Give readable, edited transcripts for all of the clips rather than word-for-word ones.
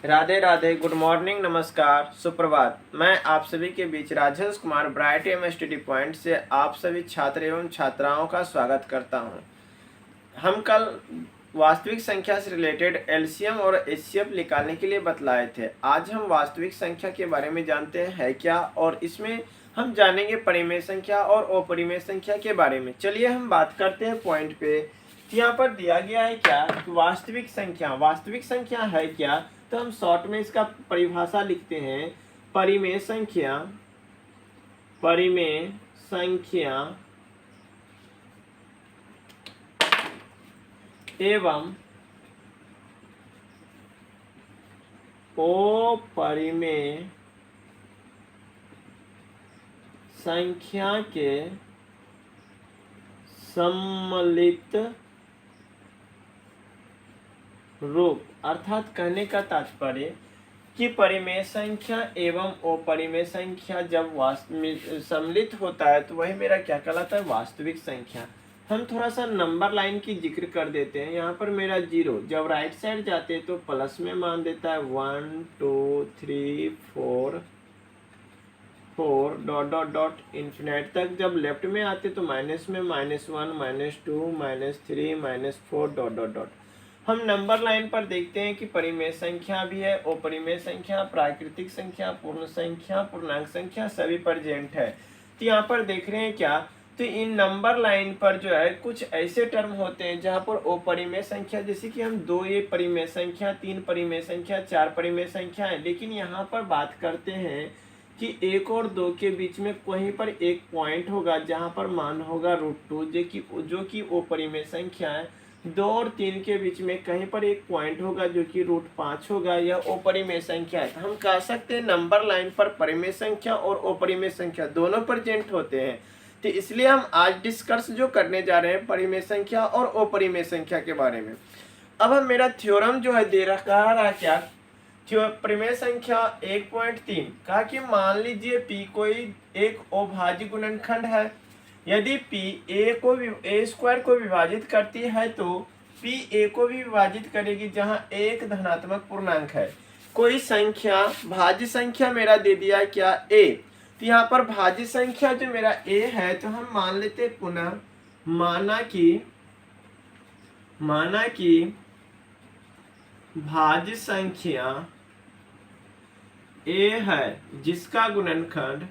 Radhe Radhe, good morning, नमस्कार, सुप्रभात। मैं आप सभी के बीच Rajesh Kumar bright M study point से आप सभी छात्र एवं छात्राओं का स्वागत करता हूं। हम कल वास्तविक संख्या से रिलेटेड एलसीएम और एचसीएफ निकालने के लिए बतलाए थे। आज हम वास्तविक संख्या के बारे में जानते हैं है क्या, और इसमें हम जानेंगे परिमेय संख्या और अपरिमेय संख्या के बारे में। चलिए हम बात करते हैं पॉइंट पे। यहाँ पर दिया गया है क्या, वास्तविक संख्या है क्या, तो हम शॉर्ट में इसका परिभाषा लिखते हैं। परिमेय संख्या एवं अपरिमेय संख्या के सम्मिलित रूप। अर्थात कहने का तात्पर्य कि परिमेय संख्या एवं अपरिमेय संख्या जब सम्मिलित होता है तो वही मेरा क्या कहलाता है, वास्तविक संख्या। हम थोड़ा सा नंबर लाइन की जिक्र कर देते हैं। यहाँ पर मेरा 0 जब राइट साइड जाते हैं तो प्लस में मान देता है 1 2 3 4 डॉट डॉट डॉट इन्फिनिट तक। जब लेफ्ट में आते तो माइनस में -1 -2 -3 -4 डॉट डॉट डॉट। हम नंबर लाइन पर देखते हैं कि परिमेय संख्या भी है, अपरिमेय संख्या, प्राकृतिक संख्या, पूर्ण संख्या, पूर्णांक संख्या सभी प्रेजेंट है। तो यहाँ पर देख रहे हैं क्या, तो इन नंबर लाइन पर जो है कुछ ऐसे टर्म होते हैं जहाँ पर अपरिमेय संख्या, जैसे कि हम 2 ये परिमेय संख्या, 3 परिमेय संख्या, 4 परिमेय संख्या है। लेकिन यहाँ पर बात करते हैं कि 1 और 2 के बीच में कहीं पर एक पॉइंट होगा जहाँ पर मान होगा √2, जो कि अपरिमेय संख्या है। 2 और 3 के बीच में कहीं पर एक पॉइंट होगा जो कि √5 होगा, यह अपरिमेय संख्या है। तो हम कह सकते हैं नंबर लाइन पर परिमेय संख्या और अपरिमेय संख्या दोनों प्रेजेंट होते हैं। तो इसलिए हम आज डिस्कस जो करने जा रहे हैं परिमेय संख्या और अपरिमेय संख्या के बारे में। अब हम मेरा थ्योरम जो है दे रहा क्या, परिमेय संख्या 1.3 कहा कि मान लीजिए P कोई एक अभाज्य गुणनखंड है। यदि P a स्क्वायर को विभाजित करती है तो P a को भी विभाजित करेगी, जहां एक धनात्मक पूर्णांक है। कोई संख्या भाज्य संख्या मेरा दे दिया क्या, a। तो यहाँ पर भाज्य संख्या जो मेरा a है, तो हम मान लेते पुनः माना कि भाज्य संख्या a है जिसका गुणनखंड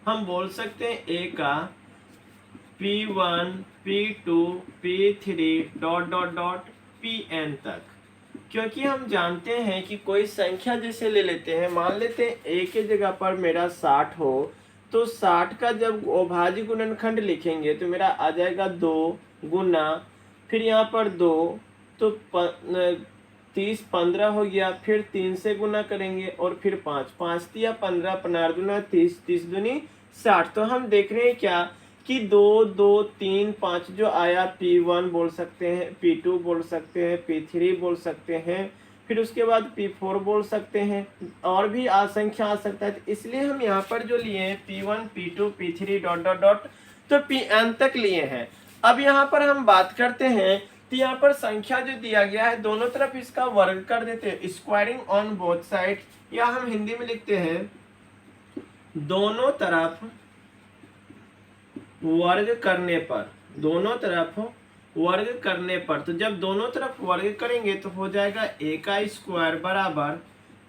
हम बोल सकते हैं a का P1 P2 P3 dot dot dot Pn तक। क्योंकि हम जानते हैं कि कोई संख्या जैसे ले लेते हैं, मान लेते हैं a के जगह पर मेरा 60 हो, तो 60 का जब अभाज्य गुणनखंड लिखेंगे तो मेरा आ जाएगा 2 गुना, फिर यहाँ पर 2 तो 30 15 हो गया, फिर 3 से गुना करेंगे और फिर 5 5 दिया 15 15 दूना 30 30 दूनी 60। तो हम देख रहे हैं क्या कि 2 2 3 5 जो आया, P1 बोल सकते हैं, P2 बोल सकते हैं, P3 बोल सकते हैं, फिर उसके बाद P4 बोल सकते हैं, और भी संख्या आ सकता है। तो इसलिए हम यहाँ पर जो लिए हैं P1 P2 P3 dot dot dot तो Pn तक लिए हैं। अब यहाँ पर हम बात करते हैं, तो यहाँ पर संख्या जो दिया गया है दोनों तरफ इसका वर्ग कर देते हैं, स्क्वायरिंग ऑन बोथ साइड, या हम हिंदी में लिखते हैं दोनों तरफ वर्ग करने पर। तो जब दोनों तरफ वर्ग करेंगे तो हो जाएगा a का स्क्वायर बराबर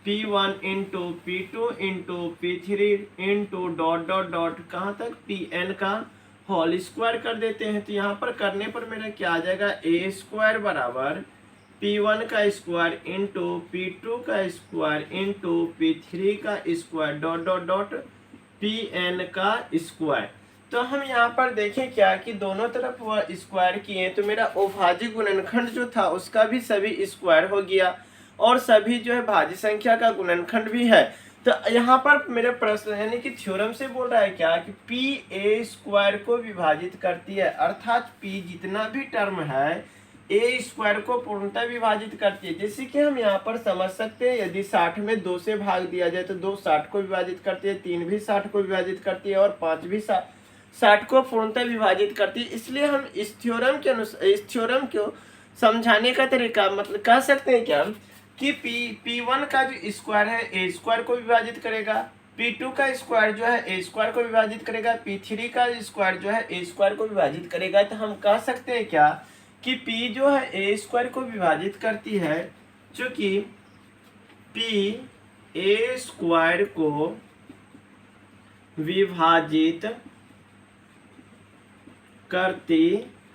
P1 into P2 into P3 into dot dot dot कहाँ तक Pn का होल स्क्वायर कर देते हैं। तो यहाँ पर करने पर मेरा क्या आ जाएगा, a स्क्वायर बराबर P1 का स्क्वायर इंटू P2 का स्क्वायर इंटू P3 का square dot dot dot Pn का स्क्वायर। तो हम यहाँ पर देखें क्या कि दोनों तरफ वह स्क्वायर किए, तो मेरा अभाज्य गुणनखंड जो था उसका भी सभी स्क्वायर हो गया, और सभी जो है भाज्य संख्या का गुणनखंड भी है। तो यहाँ पर मेरे प्रश्न यानी कि थ्योरम से बोल रहा है क्या कि P a स्क्वायर को विभाजित करती है, अर्थात P जितना भी टर्म है a स्क्वायर को पूर्णतः विभाजित करती है। जैसे कि हम यहाँ पर समझ सकते हैं, यदि 60 में 2 से भाग दिया जाए तो 2 60 को विभाजित करती है, 3 भी 60 को विभाजित करती है, और 5 भी 60 को पूर्णतः विभाजित करती है। इसलिए हम इस थ्योरम के अनुसार, इस थ्योरम को समझाने का तरीका मतलब कह सकते हैं क्या कि P1 का जो स्क्वायर है ए स्क्वायर को विभाजित करेगा, P2 का स्क्वायर जो है ए स्क्वायर को विभाजित करेगा, P3 का स्क्वायर जो है ए स्क्वायर को विभाजित करेगा। तो हम कह सकते हैं क्या कि P जो है ए स्क्वायर को विभाजित करती है, चूंकि P ए स्क्वायर को विभाजित करती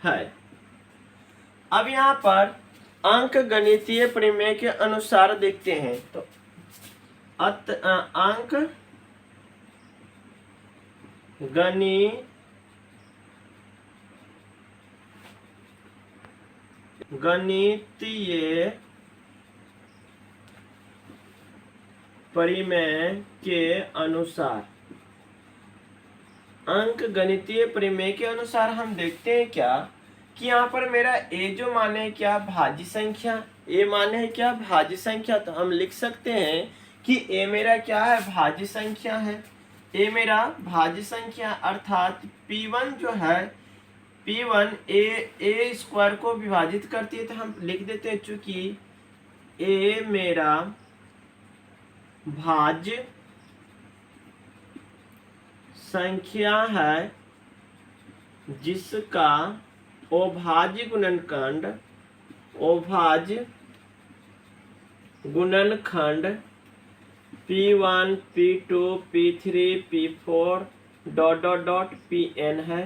है। अब यहाँ पर अंक गणितीय प्रमेय के अनुसार देखते हैं तो अंक गणितीय प्रमेय के अनुसार, अंक गणितीय प्रमेय के अनुसार हम देखते हैं क्या कि यहाँ पर मेरा a जो मान है क्या भाज्य संख्या, a मान है क्या भाज्य संख्या। तो हम लिख सकते हैं कि a मेरा क्या है भाज्य संख्या है, a मेरा भाज्य संख्या अर्थात P1 जो है P1 a स्क्वायर को विभाजित करती है। तो हम लिख देते हैं चूंकि a मेरा भाज्य संख्या है जिसका अभाज्य गुणनखंड P1 P2 P3 P4 ... Pn है।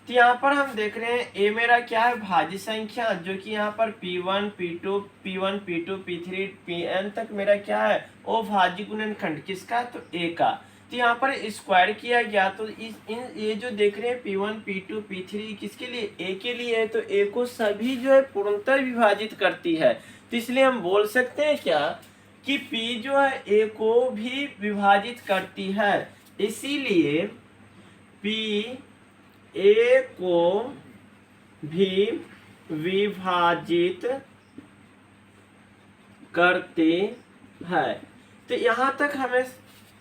तो यहाँ पर हम देख रहे हैं a मेरा क्या है भाज्य संख्या, जो कि यहाँ पर P1 P2 P3 Pn तक मेरा क्या है अभाज्य गुणनखंड किसका, तो a का। तो यहाँ पर स्क्वायर किया गया तो ये जो देख रहे हैं P1 P2 P3 किसके लिए, a के लिए है। तो a को सभी जो है पूर्णतः विभाजित करती है। तो इसलिए हम बोल सकते हैं क्या कि P जो है a को भी विभाजित करती है, इसीलिए P a को भी विभाजित करती है। तो यहाँ तक हमें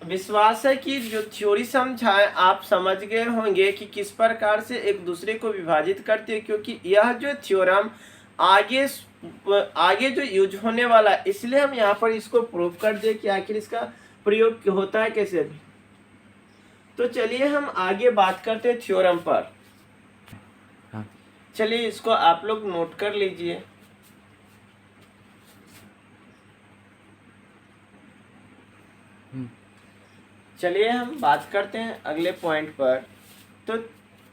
विश्वास है कि जो थ्योरी समझाए आप समझ गए होंगे कि किस प्रकार से एक दूसरे को विभाजित करते हैं, क्योंकि यह जो थ्योरम आगे जो यूज होने वाला, इसलिए हम यहाँ पर इसको प्रूव कर दे कि आखिर इसका प्रयोग होता है कैसे। तो चलिए हम आगे बात करते हैं थ्योरम पर। चलिए इसको आप लोग नोट कर लीजिए। चलिए हम बात करते हैं अगले पॉइंट पर। तो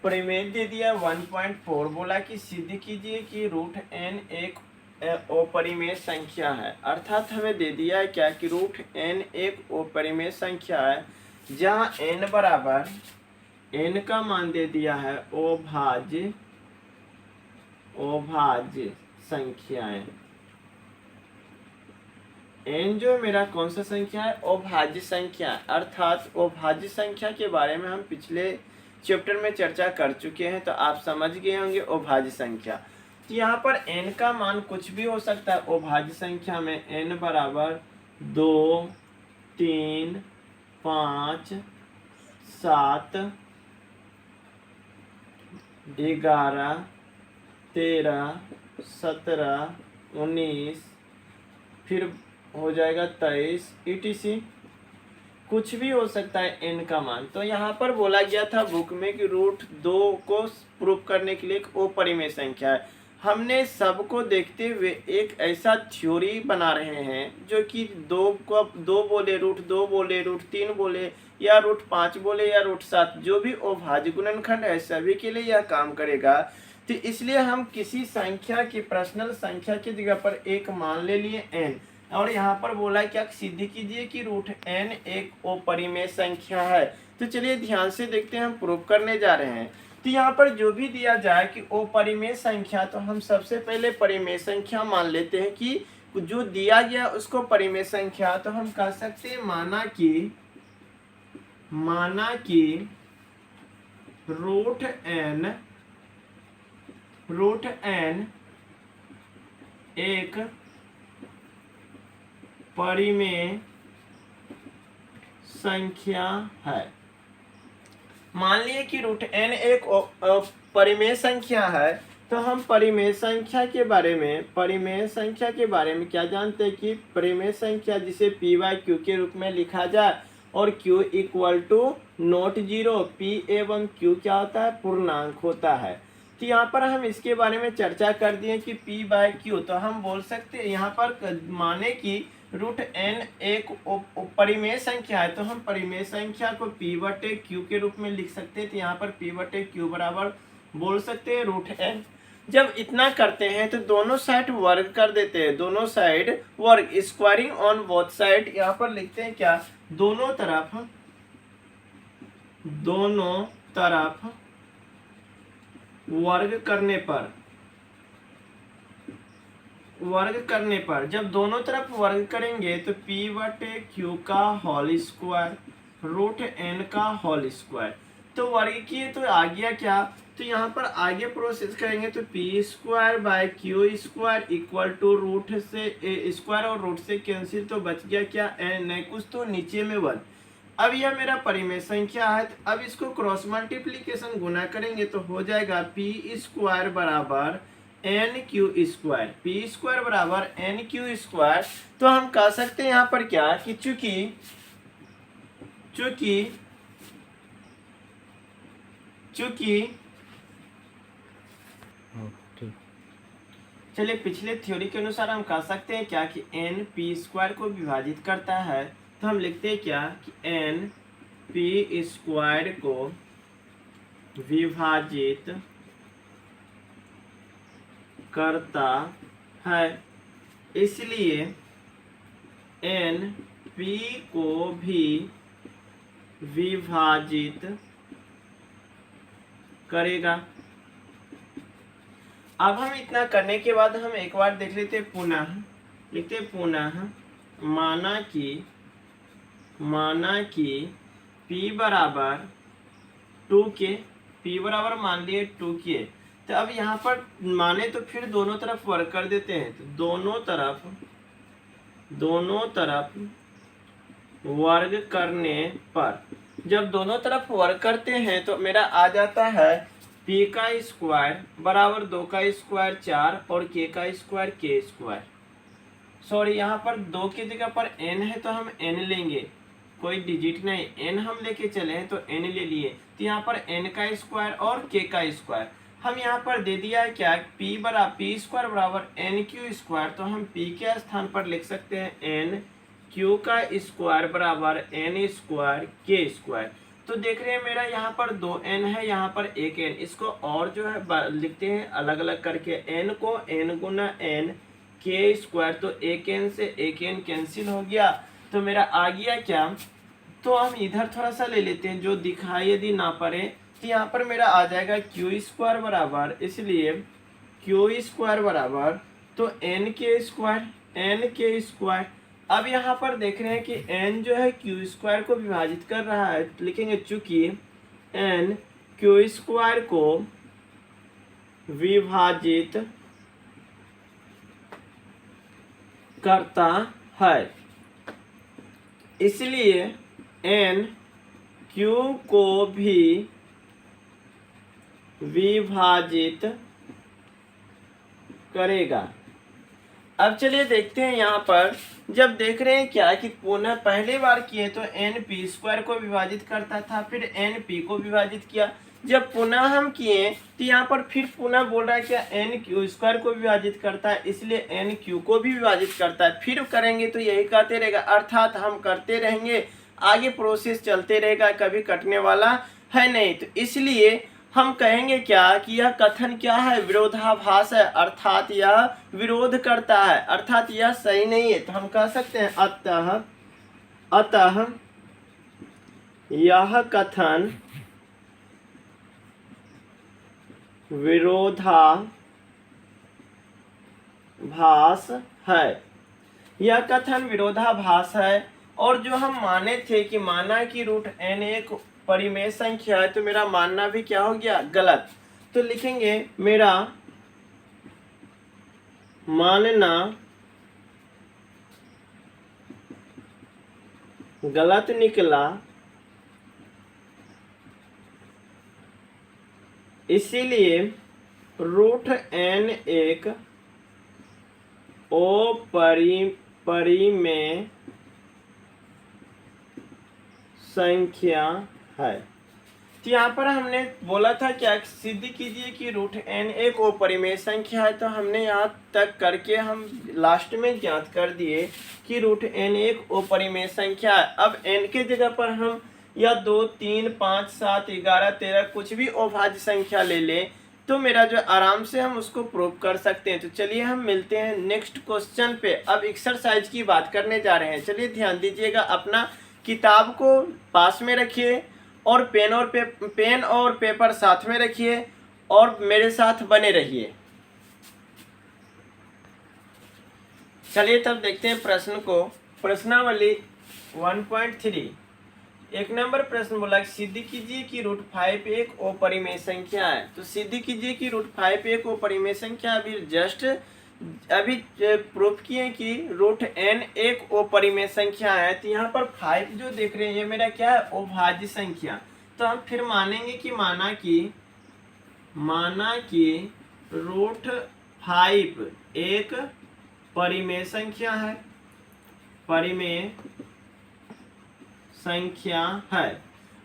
प्रमेय दे दिया 1.4, बोला कि सिद्ध कीजिए कि रूट n एक अपरिमेय संख्या है। अर्थात हमें दे दिया है क्या कि रूट n एक अपरिमेय संख्या है, जहाँ n बराबर n का मान दे दिया है अभाज्य संख्याएं। n जो मेरा कौन सा संख्या है, अभाज्य संख्या। अर्थात अभाज्य संख्या के बारे में हम पिछले चैप्टर में चर्चा कर चुके हैं, तो आप समझ गए होंगे अभाज्य संख्या। तो यहाँ पर n का मान कुछ भी हो सकता है अभाज्य संख्या में। n बराबर 2 3 5 7 11 13 17 19 फिर हो जाएगा 23 etc। कुछ भी हो सकता है n का मान। तो यहाँ पर बोला गया था बुक में कि रूट 2 को प्रूव करने के लिए एक अपरिमेय संख्या है। हमने सबको देखते हुए एक ऐसा थ्योरी बना रहे हैं जो कि 2 बोले, रूट 2 बोले, रूट 3 बोले, या रूट 5 बोले, या रूट 7, जो भी अभाज्य गुणनखंड है सभी के लिए यह काम करेगा। तो इसलिए हम किसी संख्या की प्रश्नल संख्या की जगह पर एक मान ले लिए n, और यहाँ पर बोला क्या सिद्ध कीजिए कि रूट n एक अपरिमेय संख्या है। तो चलिए ध्यान से देखते हैं, हम प्रूव करने जा रहे हैं। तो यहाँ पर जो भी दिया जाए कि अपरिमेय संख्या, तो हम सबसे पहले परिमेय संख्या मान लेते हैं कि जो दिया गया उसको परिमेय संख्या। तो हम कह सकते हैं माना कि रूट n एक परिमेय संख्या है। मान लिए कि रूट एन एक परिमेय संख्या है, तो हम परिमेय संख्या के बारे में क्या जानते हैं कि परिमेय संख्या जिसे पी बाई क्यू के रूप में लिखा जाए और q equal to not zero, p एवं q क्या होता है, पूर्णांक होता है। तो यहाँ पर हम इसके बारे में चर्चा कर दिए कि p बाय क्यू, तो हम बोल सकते हैं यहाँ पर माने कि रूट एन एक परिमेय संख्या है, तो हम परिमेय संख्या को p बटे क्यू के रूप में लिख सकते हैं। तो यहाँ पर p बटे क्यू बराबर बोल सकते हैं रूट एन। जब इतना करते हैं तो दोनों साइड वर्ग कर देते हैं, दोनों साइड वर्ग, स्क्वायरिंग ऑन बोथ साइड। यहाँ पर लिखते हैं क्या, दोनों तरफ वर्ग करने पर जब दोनों तरफ वर्ग करेंगे तो p बटे क्यू का होल स्क्वायर रूट एन का होल स्क्वायर। तो वर्ग किए तो आ गया क्या, तो यहाँ पर आगे प्रोसेस करेंगे तो P square by Q square equal to root से ए स्क्वायर और रूट से कैंसिल, तो बच गया क्या, एन, नहीं कुछ तो नीचे में 1। अब यह मेरा परिमेय संख्या है, तो अब इसको क्रॉस मल्टीप्लीकेशन गुना करेंगे तो हो जाएगा पी स्क्वायर बराबर N Q square, P square बराबर एन क्यू स्क्वायर। तो हम कह सकते हैं यहाँ पर क्या कि चूंकि चलिए पिछले थ्योरी के अनुसार हम कह सकते हैं क्या कि एन पी स्क्वायर को विभाजित करता है, तो हम लिखते हैं क्या कि एन पी स्क्वायर को विभाजित करता है, इसलिए एन पी को भी विभाजित करेगा। अब हम इतना करने के बाद हम एक बार देख लेते पुनः, लिखते पुनः माना कि p बराबर 2k, p बराबर मान लिए 2k। तो अब यहाँ पर माने तो फिर दोनों तरफ वर्ग कर देते हैं, तो दोनों तरफ वर्ग करने पर जब दोनों तरफ वर्ग करते हैं तो मेरा आ जाता है p का स्क्वायर बराबर 2 का स्क्वायर 4 और k का स्क्वायर k स्क्वायर। सॉरी यहाँ पर 2 की जगह पर n है तो हम n लेंगे, कोई डिजिट नहीं, n हम लेके चले हैं तो n ले लिए, तो यहाँ पर n का स्क्वायर और k का स्क्वायर। हम यहाँ पर दे दिया है क्या, p स्क्वायर बराबर n क्यू स्क्वायर, तो हम p के स्थान पर लिख सकते हैं n क्यू का स्क्वायर बराबर n स्क्वायर k स्क्वायर। तो देख रहे हैं मेरा यहाँ पर 2n है, यहाँ पर 1n, इसको और जो है लिखते हैं अलग अलग करके, n को n गुना n k स्क्वायर, तो 1n से 1n कैंसिल हो गया, तो मेरा आ गया क्या, तो हम इधर थोड़ा सा ले लेते हैं जो दिखाई यदि ना पड़े, तो यहाँ पर मेरा आ जाएगा क्यू स्क्वायर बराबर, इसलिए क्यू स्क्वायर बराबर तो n के स्क्वायर। अब यहाँ पर देख रहे हैं कि n जो है क्यू स्क्वायर को विभाजित कर रहा है, तो लिखेंगे चूंकि n क्यू स्क्वायर को विभाजित करता है, इसलिए n q को भी विभाजित करेगा। अब चलिए देखते हैं यहाँ पर, जब देख रहे हैं क्या कि पुनः पहले बार किए तो n p स्क्वायर को विभाजित करता था, फिर n p को विभाजित किया, जब पुनः हम किए तो यहाँ पर फिर पुनः बोल रहा है क्या n q स्क्वायर को विभाजित करता है, इसलिए n q को भी विभाजित करता है, फिर करेंगे तो यही कहते रहेगा, अर्थात हम करते रहेंगे, आगे प्रोसेस चलते रहेगा, कभी कटने वाला है नहीं। तो इसलिए हम कहेंगे क्या कि यह कथन क्या है, विरोधाभास है, अर्थात यह विरोध करता है, अर्थात यह सही नहीं है। तो हम कह सकते हैं अतः यह कथन विरोधाभास है, यह कथन विरोधाभास है। और जो हम माने थे कि माना कि रूट n एक परिमेय संख्या है, तो मेरा मानना भी क्या हो गया, गलत। तो लिखेंगे मेरा मानना गलत निकला, इसीलिए रूट n एक अपरिमेय संख्या है। तो यहाँ पर हमने बोला था क्या, सिद्ध कीजिए कि रूट n एक अपरिमेय संख्या है। तो हमने यहाँ तक करके हम लास्ट में ज्ञात कर दिए कि रूट n एक अपरिमेय संख्या है। अब n के जगह पर हम या 2, 3, 5, 7, 11, 13 कुछ भी अभाज्य संख्या ले लें तो मेरा जो आराम से हम उसको प्रूव कर सकते हैं। तो चलिए हम मिलते हैं नेक्स्ट क्वेश्चन पे। अब एक्सरसाइज की बात करने जा रहे हैं। चलिए ध्यान दीजिएगा, अपना किताब को पास में रखिए और पेन और पेपर साथ में रखिए और मेरे साथ बने रहिए। चलिए तब देखते हैं प्रश्न को। प्रश्नावली 1.3 एक नंबर प्रश्न बोला, सिद्ध कीजिए कि रूट 5 एक अपरिमेय संख्या है। तो सिद्ध कीजिए कि रूट 5 एक अपरिमेय संख्या। अभी प्रूफ किए कि रूट n एक अपरिमेय संख्या है। तो यहाँ पर 5 जो देख रहे हैं ये मेरा क्या है, अभाज्य संख्या। तो हम फिर मानेंगे कि माना कि रूट 5 एक परिमेय संख्या है, परिमेय संख्या है।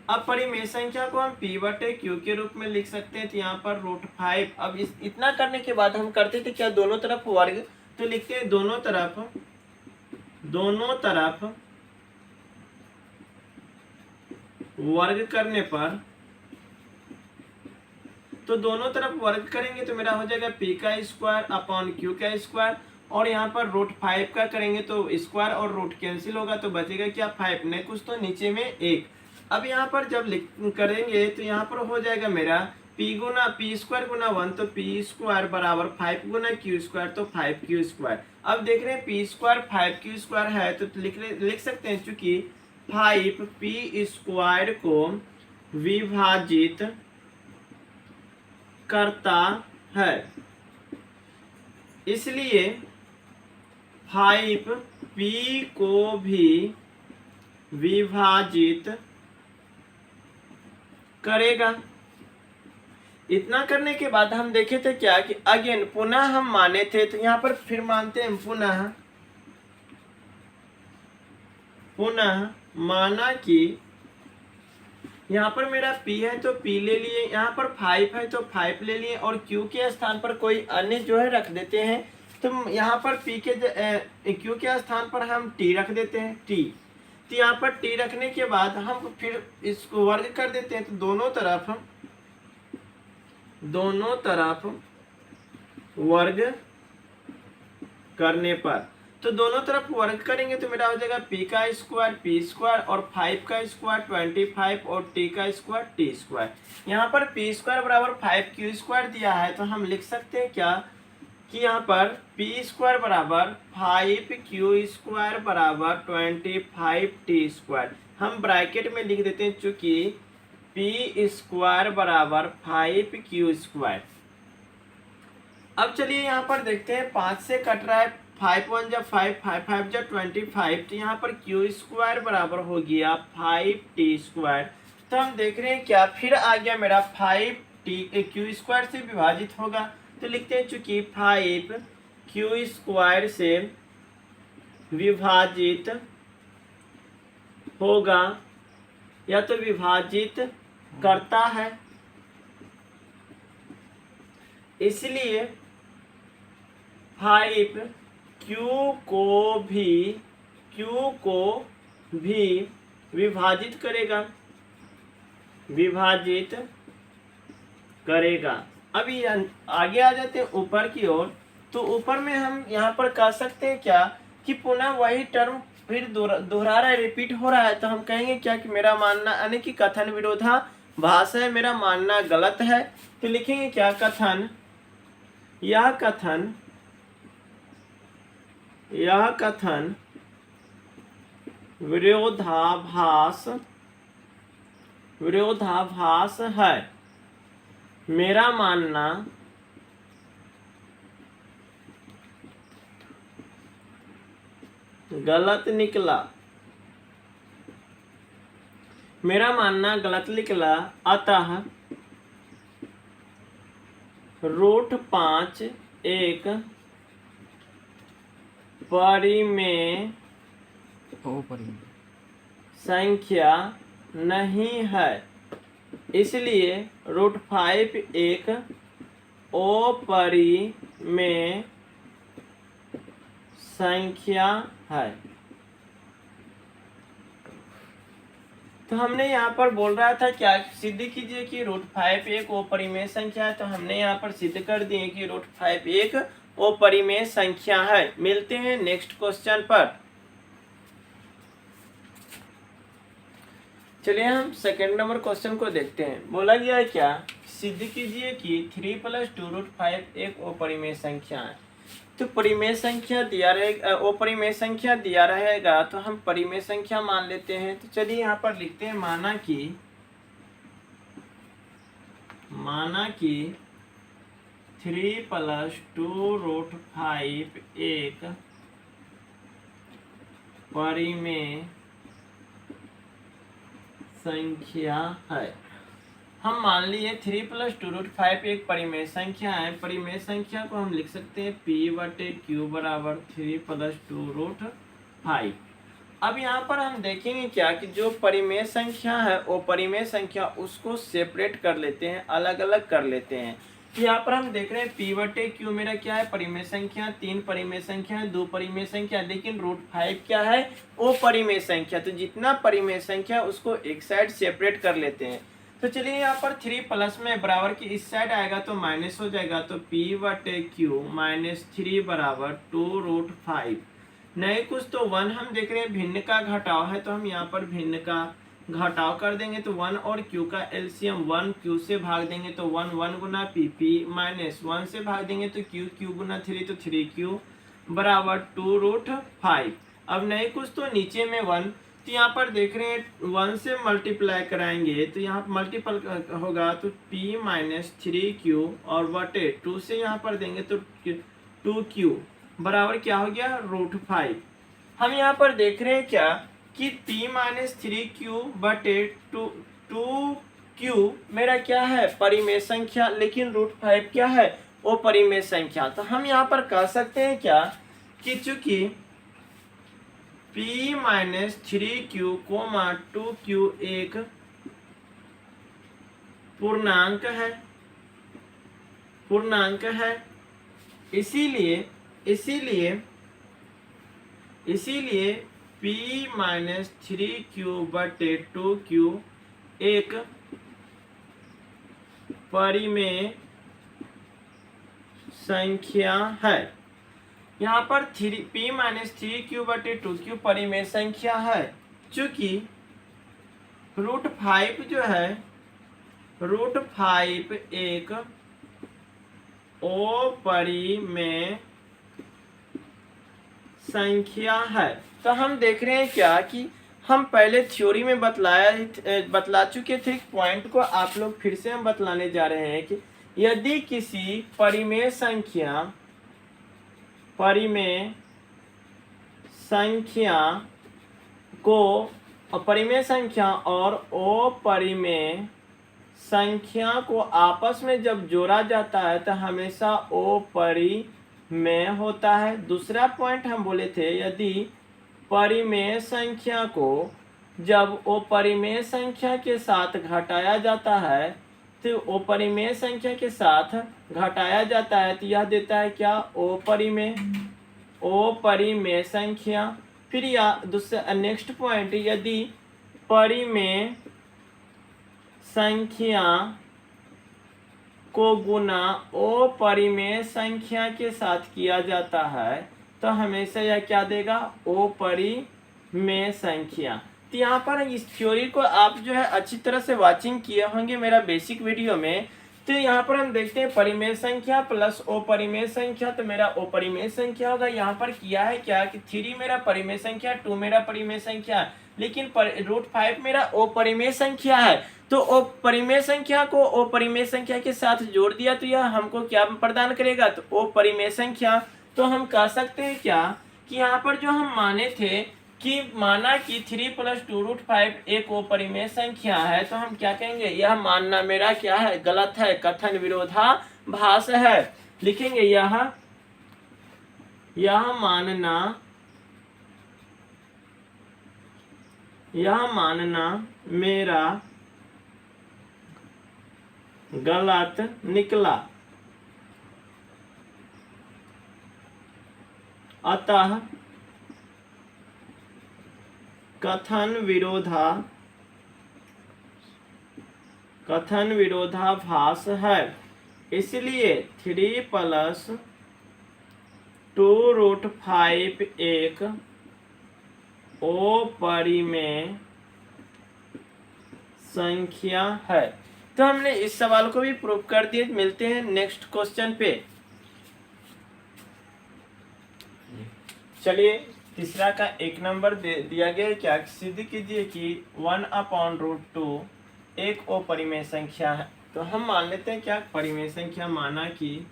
अब परिमेय संख्या को हम p/q के रूप में लिख सकते हैं। तो यहाँ पर रूट 5, अब इतना करने के बाद हम करते थे क्या, दोनों तरफ वर्ग। तो लिखते हैं दोनों तरफ वर्ग करने पर, तो दोनों तरफ वर्ग करेंगे तो मेरा हो जाएगा p का स्क्वायर अपॉन q का स्क्वायर। और यहाँ पर रूट 5 का करेंगे तो स्क्वायर और रूट कैंसिल होगा तो बचेगा क्या, 5 नहीं कुछ तो नीचे में 1। अब यहाँ पर जब करेंगे तो यहाँ पर हो जाएगा मेरा p स्क्वायर गुना 1, तो p स्क्वायर बराबर 5 गुना q स्क्वायर, तो 5q स्क्वायर। अब देख रहे हैं p स्क्वायर 5q स्क्वायर है तो लिख सकते हैं चूंकि 5p स्क्वायर को विभाजित करता है, इसलिए 5p को भी विभाजित करेगा। इतना करने के बाद हम देखे थे क्या कि अगेन पुनः हम माने थे, तो यहाँ पर फिर मानते हैं पुनः माना कि यहाँ पर मेरा p है तो p ले लिए, यहाँ पर 5 है तो 5 ले लिए और q के स्थान पर कोई अन्य जो है रख देते हैं। तो यहाँ पर p के q के स्थान पर हम t रख देते हैं, t। तो यहाँ पर t रखने के बाद हम फिर इसको वर्ग कर देते हैं। तो दोनों तरफ वर्ग करने पर, तो दोनों तरफ वर्ग करेंगे तो मेरा हो जाएगा p का स्क्वायर और 5 का स्क्वायर 25 और t का स्क्वायर t स्क्वायर। यहाँ पर p स्क्वायर बराबर 5q स्क्वायर दिया है तो हम लिख सकते हैं क्या कि यहाँ पर p स्क्वायर बराबर 5q स्क्वायर बराबर 25t स्क्वायर। हम ब्रैकेट में लिख देते हैं चूंकि p स्क्वायर बराबर 5q स्क्वायर। अब चलिए यहाँ पर देखते हैं 5 से कट रहा है, 5 1 जा 5, 5 5 जा 25। तो यहाँ पर q स्क्वायर बराबर हो गया 5t स्क्वायर। तो हम देख रहे हैं क्या, फिर आ गया मेरा 5t q स्क्वायर से विभाजित होगा। तो लिखते हैं चूंकि 5q स्क्वायर से विभाजित होगा या तो विभाजित करता है, इसलिए 5q को भी विभाजित करेगा। अभी आगे आ जाते हैं ऊपर की ओर। तो ऊपर में हम यहाँ पर कह सकते हैं क्या कि पुनः वही टर्म फिर दोहरा रहा है, रिपीट हो रहा है। तो हम कहेंगे क्या कि मेरा मानना यानी कि कथन विरोधाभास है, मेरा मानना गलत है। तो लिखेंगे क्या, यह कथन विरोधाभास है, मेरा मानना गलत निकला, अतः √5 एक परिमेय संख्या नहीं है, इसलिए √5 एक अपरिमेय संख्या है। तो हमने यहाँ पर बोल रहा था क्या, सिद्ध कीजिए कि √5 एक अपरिमेय संख्या है। तो हमने यहाँ पर सिद्ध कर दिए कि √5 एक अपरिमेय संख्या है। मिलते हैं नेक्स्ट क्वेश्चन पर। चलिए हम सेकंड नंबर क्वेश्चन को देखते हैं। बोला गया है क्या, सिद्ध कीजिए कि 3 + 2 √5 एक अपरिमेय संख्या है। तो परिमेय संख्या दिया रहेगा, अपरिमेय संख्या दिया रहेगा तो हम परिमेय संख्या मान लेते हैं। तो चलिए यहाँ पर लिखते हैं, माना कि 3 + 2 √5 एक परिमेय संख्या है। हम मान लिए 3 + 2 √5 एक परिमेय संख्या है। परिमेय संख्या को हम लिख सकते हैं P/Q = 3 + 2 √5। अब यहाँ पर हम देखेंगे क्या कि जो परिमेय संख्या है वो परिमेय संख्या उसको सेपरेट कर लेते हैं, अलग अलग कर लेते हैं। तो यहाँ पर हम देख रहे हैं P/Q मेरा क्या है, परिमेय संख्या, 3 परिमेय संख्या है, 2 परिमेय संख्या, लेकिन √5 क्या है, वो परिमेय संख्या। तो जितना परिमेय संख्या उसको एक साइड सेपरेट कर लेते हैं। तो चलिए यहाँ पर 3 प्लस में बराबर की इस साइड आएगा तो माइनस हो जाएगा। तो P/Q -3 = 2 √5। नहीं कुछ तो 1 हम देख रहे हैं भिन्न का घटाव है, तो हम यहाँ पर भिन्न का घटाव कर देंगे। तो 1 और Q का एलसीएम 1 Q से भाग देंगे तो 1 1 गुना P -1 से भाग देंगे तो Q गुना 3 तो 3Q = 2 √5। अब नहीं कुछ तो नीचे में 1, तो यहाँ पर देख रहे हैं 1 से मल्टीप्लाई कराएंगे तो यहाँ मल्टीपल होगा तो P -3Q और बटे 2 से यहाँ पर देंगे तो 2Q बराबर क्या हो गया, √5। हम यहाँ पर देख रहे हैं क्या कि P -3Q बटे 2Q मेरा क्या है, परिमेय संख्या, लेकिन √5 क्या है, वो परिमेय संख्या। तो हम यहाँ पर कह सकते हैं क्या कि चूंकि P -3Q, 2Q एक पूर्णांक है, इसीलिए P -3Q बटे 2Q एक परिमेय संख्या है। यहाँ पर P -3Q बटे 2Q परिमेय संख्या है। चूंकि √5 जो है, √5 एक अपरिमेय संख्या है। तो हम देख रहे हैं क्या कि हम पहले थ्योरी में बतला चुके थे। पॉइंट को आप लोग फिर से हम बतलाने जा रहे हैं कि यदि किसी परिमेय संख्या और अपरिमेय संख्या को आपस में जब जोड़ा जाता है तो हमेशा अपरिमेय होता है। दूसरा पॉइंट हम बोले थे, यदि परिमेय संख्या को जब अपरिमेय संख्या के साथ घटाया जाता है तो अपरिमेय संख्या के साथ घटाया जाता है तो यह देता है क्या, अपरिमेय संख्या। फिर या दूसरा नेक्स्ट पॉइंट, यदि परिमेय संख्या को गुना अपरिमेय संख्या के साथ किया जाता है तो हमेशा यह क्या देगा, अपरिमेय संख्या। तो यहाँ पर इस थ्योरी को आप जो है अच्छी तरह से वाचिंग किए होंगे मेरा बेसिक वीडियो में। तो यहाँ पर हम देखते हैं परिमेय संख्या प्लस अपरिमेय संख्या, तो मेरा अपरिमेय संख्या होगा। यहाँ पर किया है क्या कि 3 मेरा परिमेय संख्या, 2 मेरा परिमेय संख्या, लेकिन √5 मेरा अपरिमेय संख्या है। तो अपरिमेय संख्या को अपरिमेय संख्या के साथ जोड़ दिया तो यह हमको क्या प्रदान करेगा, तो अपरिमेय संख्या। तो हम कह सकते हैं क्या कि यहाँ पर जो हम माने थे कि माना कि 3 + 2 √5 एक अपरिमेय संख्या है, तो हम क्या कहेंगे, यह मानना मेरा क्या है, गलत है, कथन विरोधाभासी भास है। लिखेंगे यह मानना मेरा गलत निकला, अतः कथन विरोधाभास है। इसलिए 3+2√5 एक अपरिमेय संख्या है। तो हमने इस सवाल को भी प्रूव कर दिए। मिलते हैं नेक्स्ट क्वेश्चन पे। चलिए तीसरा का 1 नंबर दिया गया है। क्या सिद्ध कीजिए कि 1/√2 एक अपरिमेय संख्या है। तो हम मान लेते हैं क्या परिमेय संख्या, माना कि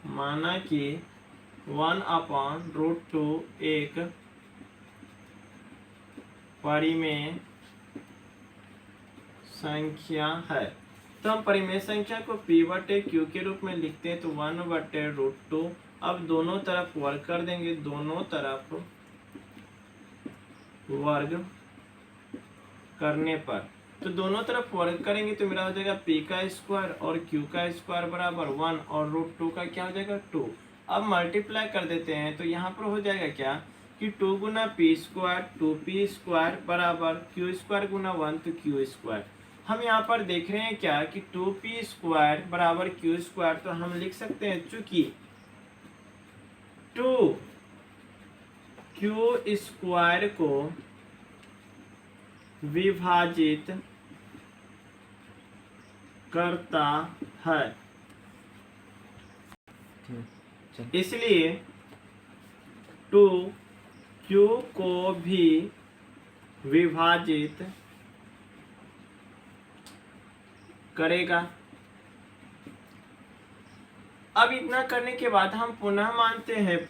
1/√2 एक परिमेय संख्या है। तो हम परिमेय संख्या को p/q के रूप में लिखते हैं। तो 1/√2। अब दोनों तरफ वर्ग कर देंगे, दोनों तरफ वर्ग करने पर, तो दोनों तरफ वर्ग करेंगे तो मेरा हो जाएगा p का स्क्वायर और q का स्क्वायर बराबर 1 और √2 का क्या हो जाएगा 2। अब मल्टीप्लाई कर देते हैं तो यहाँ पर हो जाएगा क्या कि 2 गुना p स्क्वायर 2p स्क्वायर बराबर q स्क्वायर गुना 1 तो q स्क्वायर। हम यहाँ पर देख रहे हैं क्या कि 2p स्क्वायर बराबर q स्क्वायर, तो हम लिख सकते हैं चूंकि 2q स्क्वायर को विभाजित करता है, इसलिए 2q को भी विभाजित करेगा। अब इतना करने के बाद हम पुनः मानते हैं,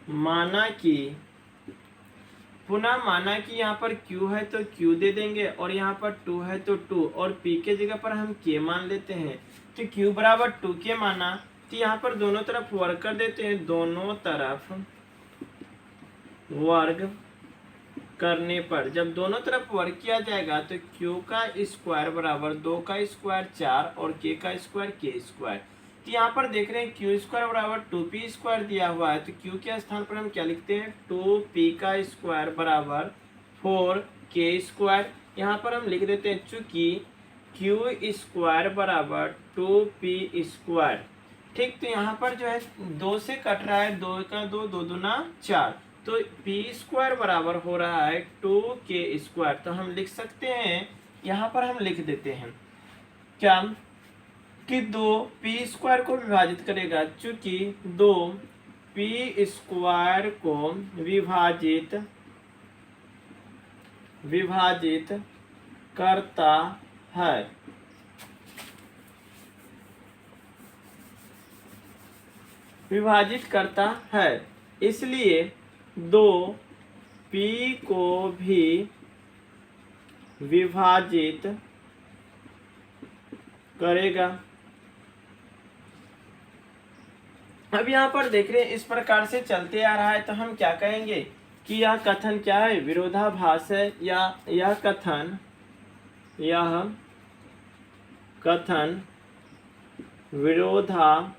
माना कि यहाँ पर q है तो q दे देंगे और यहाँ पर 2 है तो 2 और p के जगह पर हम k मान लेते हैं। तो q बराबर 2k माना, तो यहाँ पर दोनों तरफ वर्ग कर देते हैं। दोनों तरफ वर्ग करने पर जब दोनों तरफ वर्ग किया जाएगा तो q का स्क्वायर बराबर 2 का स्क्वायर 4 और k का स्क्वायर k स्क्वायर। तो यहाँ पर देख रहे हैं q स्क्वायर बराबर 2p स्क्वायर दिया हुआ है, तो q के स्थान पर हम क्या लिखते हैं 2p का स्क्वायर बराबर 4k स्क्वायर। यहाँ पर हम लिख देते हैं चूंकि q स्क्वायर बराबर 2p स्क्वायर। ठीक, तो यहाँ पर जो है 2 से कट रहा है, 2 का 2, 2 दूना 4, तो p स्क्वायर बराबर हो रहा है 2k स्क्वायर। तो हम लिख सकते हैं, यहाँ पर हम लिख देते हैं क्या कि 2p स्क्वायर को विभाजित करेगा, चूंकि 2p स्क्वायर को विभाजित करता है। इसलिए 2p को भी विभाजित करेगा। अब यहाँ पर देख रहे हैं इस प्रकार से चलते आ रहा है, तो हम क्या कहेंगे कि यह कथन क्या है, विरोधाभास है, या यह कथन विरोधाभास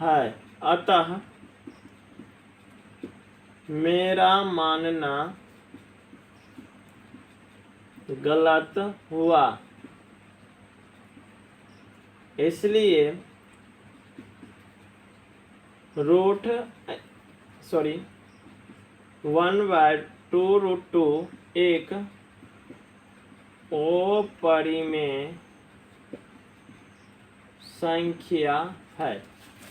है। अतः मेरा मानना गलत हुआ, इसलिए 1/2√2 एक अपरिमेय संख्या है।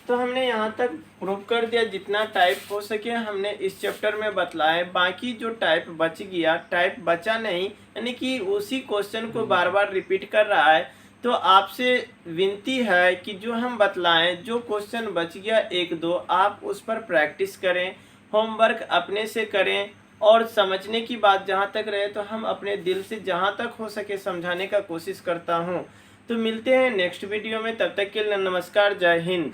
तो हमने यहाँ तक प्रूव कर दिया, जितना टाइप हो सके हमने इस चैप्टर में बतलाए। बाकी जो टाइप बच गया, टाइप बचा नहीं, यानी कि उसी क्वेश्चन को बार बार रिपीट कर रहा है, तो आपसे विनती है कि जो हम बतलाएं, जो क्वेश्चन बच गया 1-2, आप उस पर प्रैक्टिस करें, होमवर्क अपने से करें और समझने की बात जहाँ तक रहे तो हम अपने दिल से जहाँ तक हो सके समझाने का कोशिश करता हूँ। तो मिलते हैं नेक्स्ट वीडियो में, तब तक के लिए नमस्कार, जय हिंद।